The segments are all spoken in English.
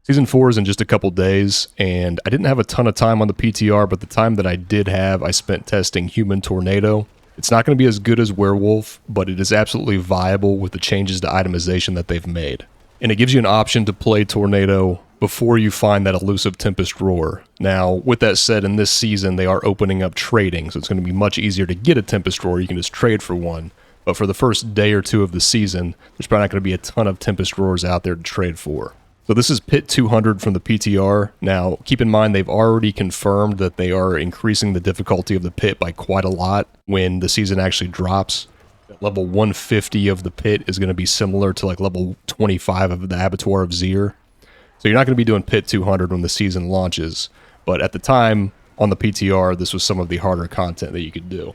Season 4 is in just a couple days, and I didn't have a ton of time on the PTR, but the time that I did have, I spent testing Human Tornado. It's not going to be as good as Werewolf, but it is absolutely viable with the changes to itemization that they've made. And it gives you an option to play Tornado before you find that elusive Tempest Roar. Now, with that said, in this season, they are opening up trading, so it's going to be much easier to get a Tempest Roar. You can just trade for one. But for the first day or two of the season, there's probably not going to be a ton of Tempest Roars out there to trade for. So this is Pit 200 from the PTR. Now, keep in mind they've already confirmed that they are increasing the difficulty of the pit by quite a lot when the season actually drops. Level 150 of the pit is going to be similar to like level 25 of the Abattoir of Zir. So you're not going to be doing Pit 200 when the season launches. But at the time, on the PTR, this was some of the harder content that you could do.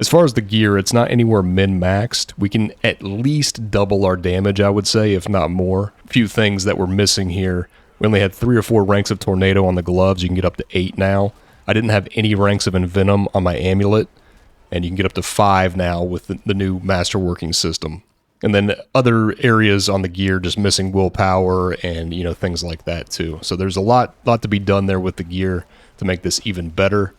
As far as the gear, it's not anywhere min-maxed. We can at least double our damage, I would say, if not more. A few things that we're missing here. We only had 3 or 4 ranks of Tornado on the gloves. You can get up to 8 now. I didn't have any ranks of Envenom on my amulet. And you can get up to 5 now with the new master working system. And then other areas on the gear just missing willpower and, you know, things like that too. So there's a lot to be done there with the gear to make this even better.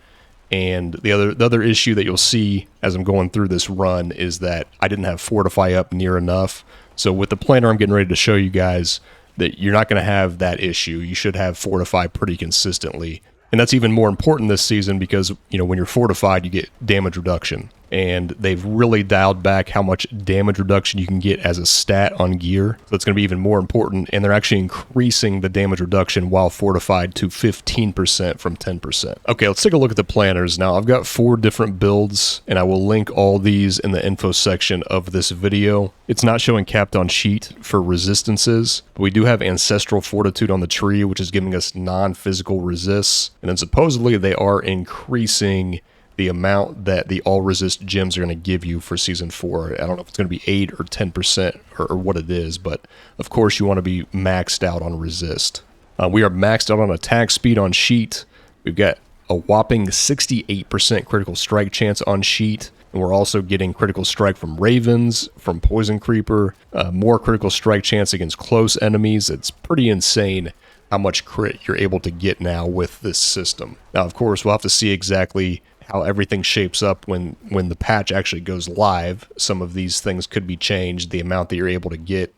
And the other issue that you'll see as I'm going through this run is that I didn't have Fortify up near enough. So with the planner I'm getting ready to show you guys, that you're not going to have that issue. You should have Fortify pretty consistently. And that's even more important this season because, you know, when you're fortified, you get damage reduction. And they've really dialed back how much damage reduction you can get as a stat on gear. So it's going to be even more important. And they're actually increasing the damage reduction while fortified to 15% from 10%. Okay, let's take a look at the planners. Now, I've got 4 different builds, and I will link all these in the info section of this video. It's not showing capped on sheet for resistances, but we do have Ancestral Fortitude on the tree, which is giving us non-physical resists. And then supposedly they are increasing the amount that the all-resist gems are going to give you for Season 4. I don't know if it's going to be 8 or 10% or what it is, but of course you want to be maxed out on resist. We are maxed out on attack speed on sheet. We've got a whopping 68% critical strike chance on sheet, and we're also getting critical strike from Ravens, from Poison Creeper, more critical strike chance against close enemies. It's pretty insane how much crit you're able to get now with this system. Now, of course, we'll have to see exactly how everything shapes up when the patch actually goes live. Some of these things could be changed. The amount that you're able to get,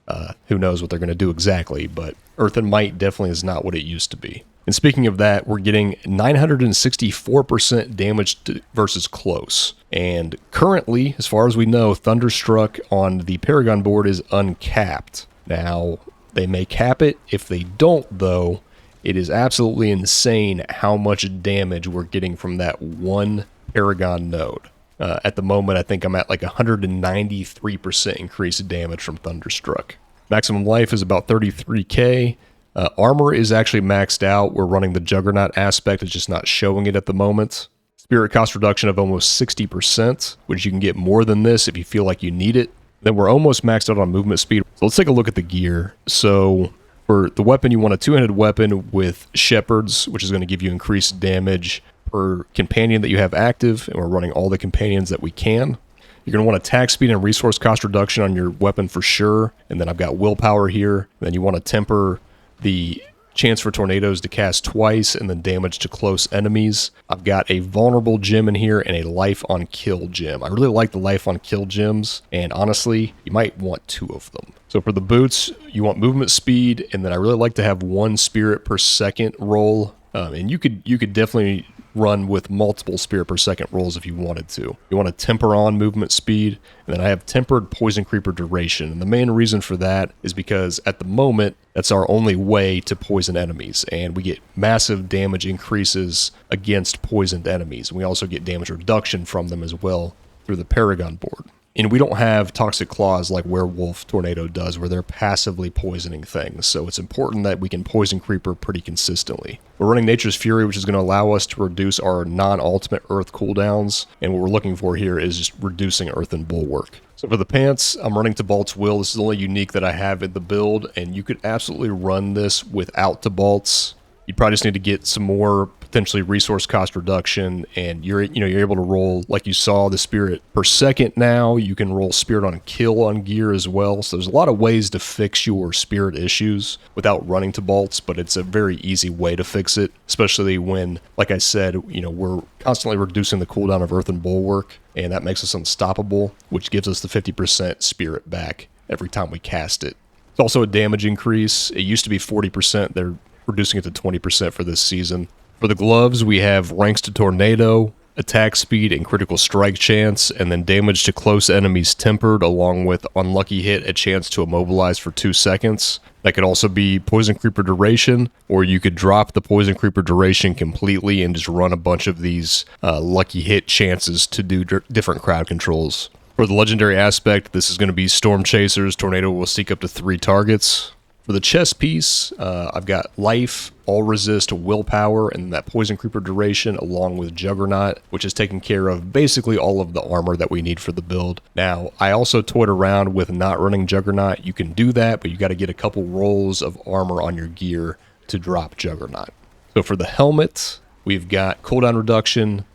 who knows what they're going to do exactly, but Earth and Might definitely is not what it used to be. And speaking of that, we're getting 964% damage versus close. And currently, as far as we know, Thunderstruck on the Paragon board is uncapped. Now, they may cap it. If they don't, though, it is absolutely insane how much damage we're getting from that one Paragon node. At the moment, I think I'm at like 193% increased damage from Thunderstruck. Maximum life is about 33k. Armor is actually maxed out. We're running the Juggernaut aspect. It's just not showing it at the moment. Spirit cost reduction of almost 60%, which you can get more than this if you feel like you need it. Then we're almost maxed out on movement speed. So let's take a look at the gear. So for the weapon, you want a 2-handed weapon with Shepherds, which is going to give you increased damage per companion that you have active, and we're running all the companions that we can. You're going to want attack speed and resource cost reduction on your weapon for sure, and then I've got willpower here. Then you want to temper the chance for tornadoes to cast twice and then damage to close enemies. I've got a vulnerable gem in here and a life on kill gem. I really like the life on kill gems, and honestly, you might want 2 of them. So for the boots, you want movement speed, and then I really like to have 1 spirit per second roll. And you could definitely run with multiple spirit per second rolls if you wanted to. You want to temper on movement speed, and then I have tempered Poison Creeper duration. And the main reason for that is because at the moment, that's our only way to poison enemies, and we get massive damage increases against poisoned enemies. We also get damage reduction from them as well through the Paragon board. And we don't have Toxic Claws like Werewolf Tornado does, where they're passively poisoning things. So it's important that we can Poison Creeper pretty consistently. We're running Nature's Fury, which is going to allow us to reduce our non-ultimate Earth cooldowns. And what we're looking for here is just reducing Earth and Bulwark. So for the pants, I'm running Tibalt's Will. This is the only unique that I have in the build, and you could absolutely run this without Tibalt's. You probably just need to get some more potentially resource cost reduction, and you're able to roll, like you saw, the spirit per second now. You can roll spirit on kill on gear as well. So there's a lot of ways to fix your spirit issues without running to bolts, but it's a very easy way to fix it, especially when, like I said, we're constantly reducing the cooldown of Earthen Bulwark, and that makes us unstoppable, which gives us the 50% spirit back every time we cast it. It's also a damage increase. It used to be 40%. They're reducing it to 20% for this season. For the gloves, we have ranks to tornado, attack speed, and critical strike chance, and then damage to close enemies tempered, along with unlucky hit, a chance to immobilize for 2 seconds. That could also be poison creeper duration, or you could drop the poison creeper duration completely and just run a bunch of these lucky hit chances to do different crowd controls. For the legendary aspect, this is going to be Storm Chasers. Tornado will seek up to 3 targets. For the chest piece, I've got life, all resist, willpower, and that poison creeper duration, along with Juggernaut, which is taking care of basically all of the armor that we need for the build. Now, I also toyed around with not running Juggernaut. You can do that, but you got to get a couple rolls of armor on your gear to drop Juggernaut. So for the helmet, we've got cooldown reduction,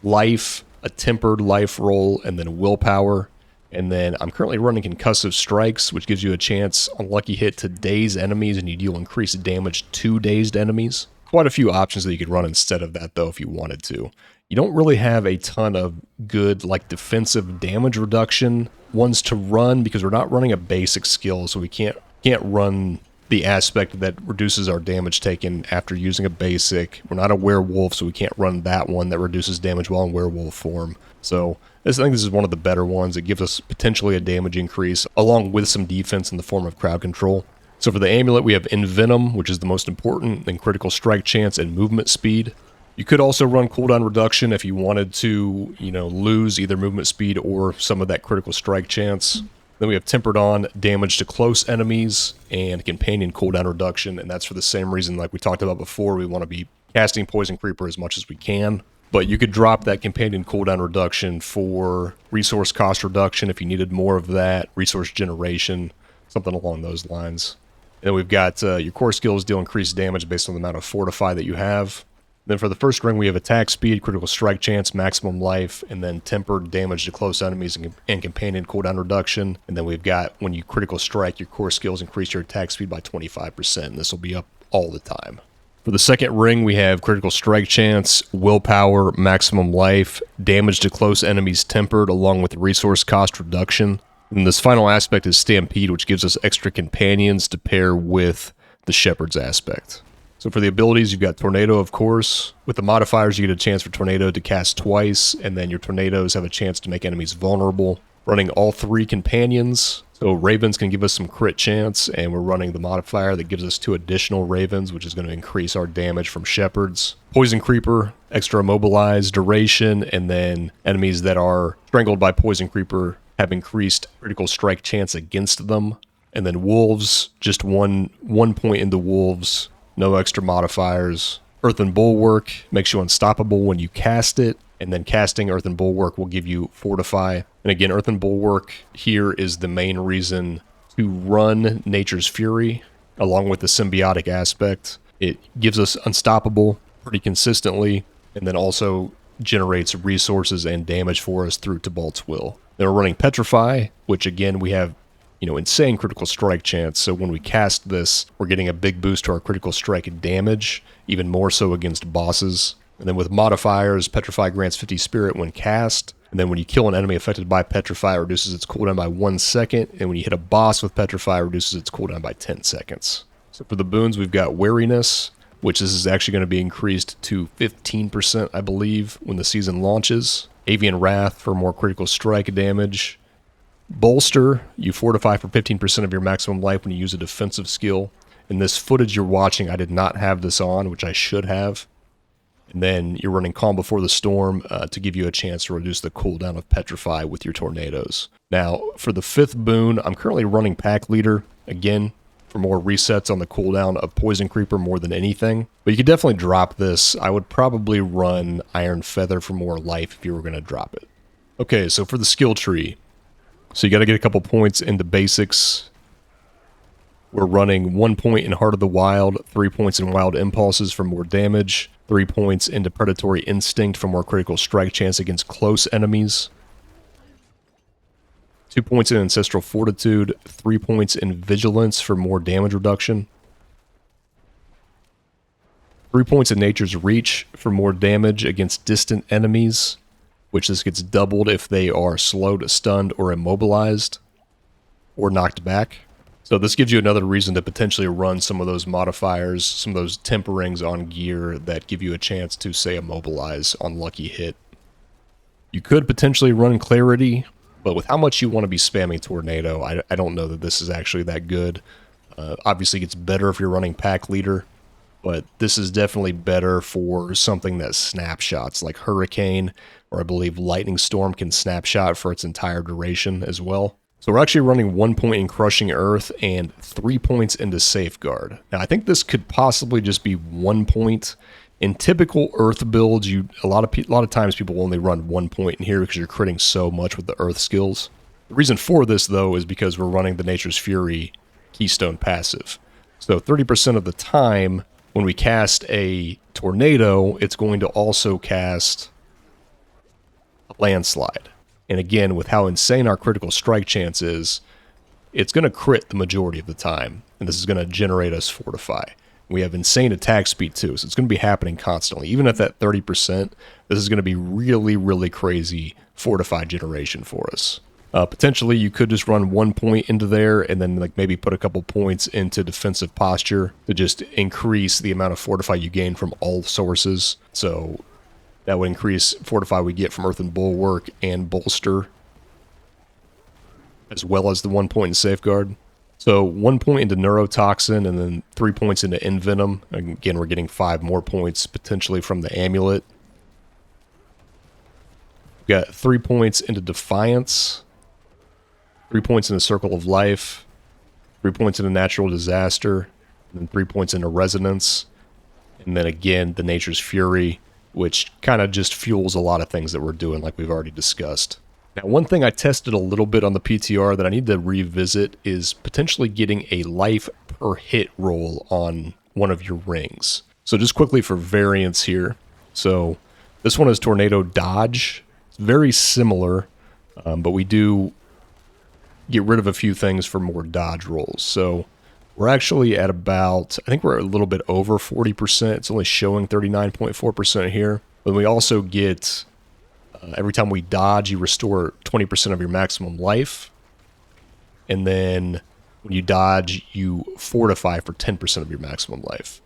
life, a tempered life roll, and then willpower. And then I'm currently running Concussive Strikes, which gives you a chance on lucky hit to daze enemies, and you deal increased damage to dazed enemies. Quite a few options that you could run instead of that, though, if you wanted to. You don't really have a ton of good, defensive damage reduction ones to run, because we're not running a basic skill, so we can't run the aspect that reduces our damage taken after using a basic. We're not a werewolf, so we can't run that one that reduces damage while in werewolf form. So I think this is one of the better ones. It gives us potentially a damage increase, along with some defense in the form of crowd control. So for the amulet, we have Envenom, which is the most important, then critical strike chance and movement speed. You could also run cooldown reduction if you wanted to, lose either movement speed or some of that critical strike chance. Then we have Tempered On, damage to close enemies, and companion cooldown reduction, and that's for the same reason like we talked about before. We want to be casting Poison Creeper as much as we can. But you could drop that companion cooldown reduction for resource cost reduction if you needed more of that, resource generation, something along those lines. And then we've got your core skills deal increased damage based on the amount of Fortify that you have. Then for the first ring, we have attack speed, critical strike chance, maximum life, and then tempered damage to close enemies and companion cooldown reduction. And then we've got, when you critical strike, your core skills increase your attack speed by 25%. And this will be up all the time. For the second ring, we have critical strike chance, willpower, maximum life, damage to close enemies tempered, along with resource cost reduction. And this final aspect is Stampede, which gives us extra companions to pair with the Shepherd's aspect. So for the abilities, you've got Tornado, of course. With the modifiers, you get a chance for Tornado to cast twice, and then your Tornadoes have a chance to make enemies vulnerable. Running all 3 companions. So Ravens can give us some crit chance, and we're running the modifier that gives us 2 additional Ravens, which is going to increase our damage from Shepherds. Poison Creeper, extra immobilize, duration, and then enemies that are strangled by Poison Creeper have increased critical strike chance against them. And then Wolves, just one point into Wolves, no extra modifiers. Earthen Bulwark makes you unstoppable when you cast it, and then casting Earthen Bulwark will give you Fortify. And again, Earthen Bulwark here is the main reason to run Nature's Fury, along with the symbiotic aspect. It gives us unstoppable pretty consistently, and then also generates resources and damage for us through Tibalt's Will. Then we're running Petrify, which again, we have insane critical strike chance. So when we cast this, we're getting a big boost to our critical strike damage, even more so against bosses. And then with modifiers, Petrify grants 50 spirit when cast. And then when you kill an enemy affected by Petrify, it reduces its cooldown by 1 second. And when you hit a boss with Petrify, it reduces its cooldown by 10 seconds. So for the boons, we've got Wariness, which this is actually going to be increased to 15%, I believe, when the season launches. Avian Wrath for more critical strike damage. Bolster, you fortify for 15% of your maximum life when you use a defensive skill. In this footage you're watching, I did not have this on, which I should have. And then you're running Calm Before the Storm to give you a chance to reduce the cooldown of Petrify with your Tornadoes. Now, for the 5th boon, I'm currently running Pack Leader, again, for more resets on the cooldown of Poison Creeper more than anything. But you could definitely drop this. I would probably run Iron Feather for more life if you were going to drop it. Okay, so for the skill tree, so you got to get a couple points into basics. We're running 1 point in Heart of the Wild, 3 points in Wild Impulses for more damage, 3 points into Predatory Instinct for more critical strike chance against close enemies, 2 points in Ancestral Fortitude, 3 points in Vigilance for more damage reduction, 3 points in Nature's Reach for more damage against distant enemies, which this gets doubled if they are slowed, stunned, or immobilized, or knocked back. So this gives you another reason to potentially run some of those modifiers, some of those temperings on gear that give you a chance to, say, immobilize on lucky hit. You could potentially run Clarity, but with how much you want to be spamming Tornado, I don't know that this is actually that good. Obviously, it gets better if you're running Pack Leader, but this is definitely better for something that snapshots, like Hurricane, or I believe Lightning Storm can snapshot for its entire duration as well. So we're actually running 1 point in Crushing Earth and 3 points into Safeguard. Now I think this could possibly just be 1 point. In typical Earth builds, a lot of times people only run 1 point in here because you're critting so much with the Earth skills. The reason for this though is because we're running the Nature's Fury Keystone passive. So 30% of the time when we cast a Tornado, it's going to also cast a Landslide. And again, with how insane our critical strike chance is, it's going to crit the majority of the time. And this is going to generate us Fortify. We have insane attack speed too, so it's going to be happening constantly. Even at that 30%, this is going to be really, really crazy Fortify generation for us. Potentially, you could just run 1 point into there and then like maybe put a couple points into Defensive Posture to just increase the amount of Fortify you gain from all sources. So that would increase Fortify we get from Earthen Bulwark and Bolster, as well as the 1 point in Safeguard. So 1 point into Neurotoxin and then 3 points into Envenom. Again, we're getting 5 more points potentially from the Amulet. We got 3 points into Defiance, 3 points into Circle of Life, 3 points into Natural Disaster, and then 3 points into Resonance. And then again, the Nature's Fury, which kind of just fuels a lot of things that we're doing like we've already discussed. Now, one thing I tested a little bit on the PTR that I need to revisit is potentially getting a life per hit roll on one of your rings. So just quickly for variance here. So this one is Tornado Dodge. It's very similar, but we do get rid of a few things for more dodge rolls. So we're actually at about, I think we're a little bit over 40%. It's only showing 39.4% here. But we also get, every time we dodge, you restore 20% of your maximum life. And then when you dodge, you fortify for 10% of your maximum life.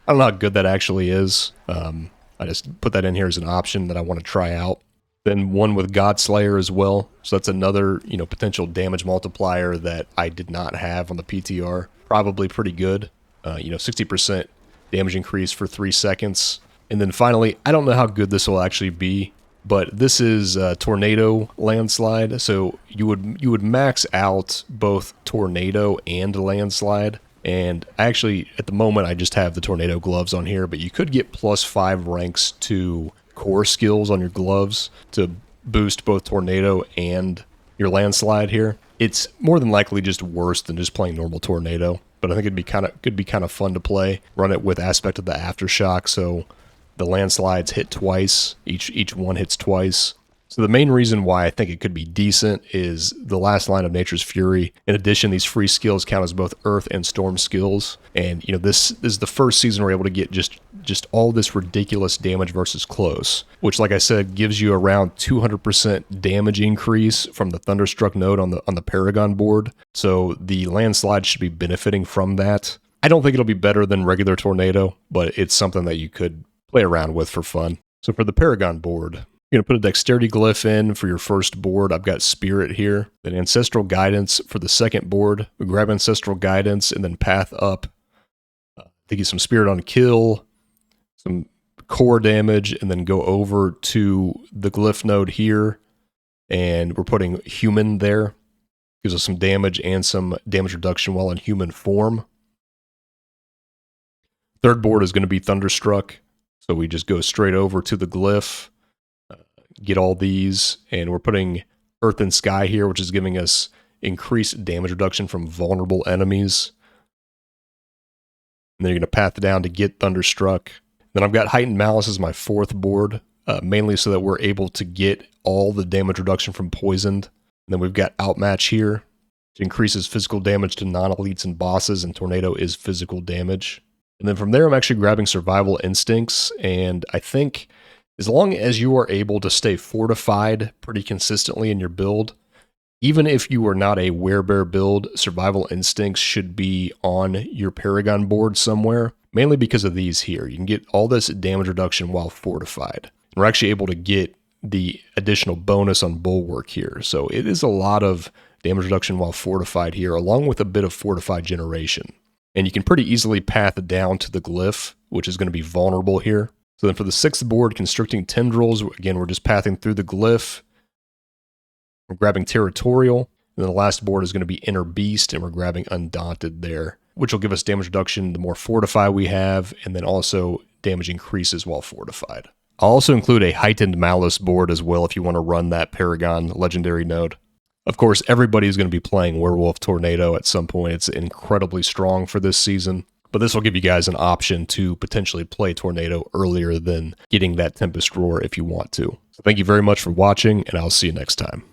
I don't know how good that actually is. I just put that in here as an option that I want to try out. Then one with Godslayer as well. So that's another, potential damage multiplier that I did not have on the PTR. Probably pretty good. 60% damage increase for 3 seconds. And then finally, I don't know how good this will actually be, but this is Tornado Landslide. So you would max out both Tornado and Landslide. And actually, at the moment, I just have the Tornado gloves on here, but you could get +5 ranks to core skills on your gloves to boost both Tornado and your Landslide here. It's more than likely just worse than just playing normal Tornado, but I think could be kind of fun to play. Run it with Aspect of the Aftershock, so the Landslides hit twice. Each one hits twice. So the main reason why I think it could be decent is the last line of Nature's Fury. In addition, these free skills count as both Earth and Storm skills. And this is the first season we're able to get just all this ridiculous damage versus close, which, like I said, gives you around 200% damage increase from the Thunderstruck node on the Paragon board. So the Landslide should be benefiting from that. I don't think it'll be better than regular Tornado, but it's something that you could play around with for fun. So for the Paragon board, you're going to put a Dexterity Glyph in for your first board. I've got Spirit here. Then Ancestral Guidance for the second board. We grab Ancestral Guidance and then path up. To get some Spirit on Kill, some core damage, and then go over to the Glyph node here. And we're putting Human there. Gives us some damage and some damage reduction while in human form. Third board is going to be Thunderstruck. So we just go straight over to the Glyph. Get all these, and we're putting Earth and Sky here, which is giving us increased damage reduction from vulnerable enemies. And then you're going to path down to get Thunderstruck. Then I've got Heightened Malice as my 4th board, mainly so that we're able to get all the damage reduction from Poisoned. And then we've got Outmatch here, which increases physical damage to non-elites and bosses, and Tornado is physical damage. And then from there, I'm actually grabbing Survival Instincts, and I think as long as you are able to stay fortified pretty consistently in your build, even if you are not a Werebear build, Survival Instincts should be on your Paragon board somewhere, mainly because of these here. You can get all this damage reduction while fortified. And we're actually able to get the additional bonus on Bulwark here, so it is a lot of damage reduction while fortified here, along with a bit of fortified generation. And you can pretty easily path down to the Glyph, which is going to be vulnerable here. So then for the 6th board, Constricting Tendrils, again, we're just pathing through the Glyph. We're grabbing Territorial. And then the last board is going to be Inner Beast, and we're grabbing Undaunted there, which will give us damage reduction the more fortified we have, and then also damage increases while fortified. I'll also include a Heightened Malice board as well if you want to run that Paragon Legendary node. Of course, everybody's going to be playing Werewolf Tornado at some point. It's incredibly strong for this season, but this will give you guys an option to potentially play Tornado earlier than getting that Tempest Roar if you want to. So thank you very much for watching, and I'll see you next time.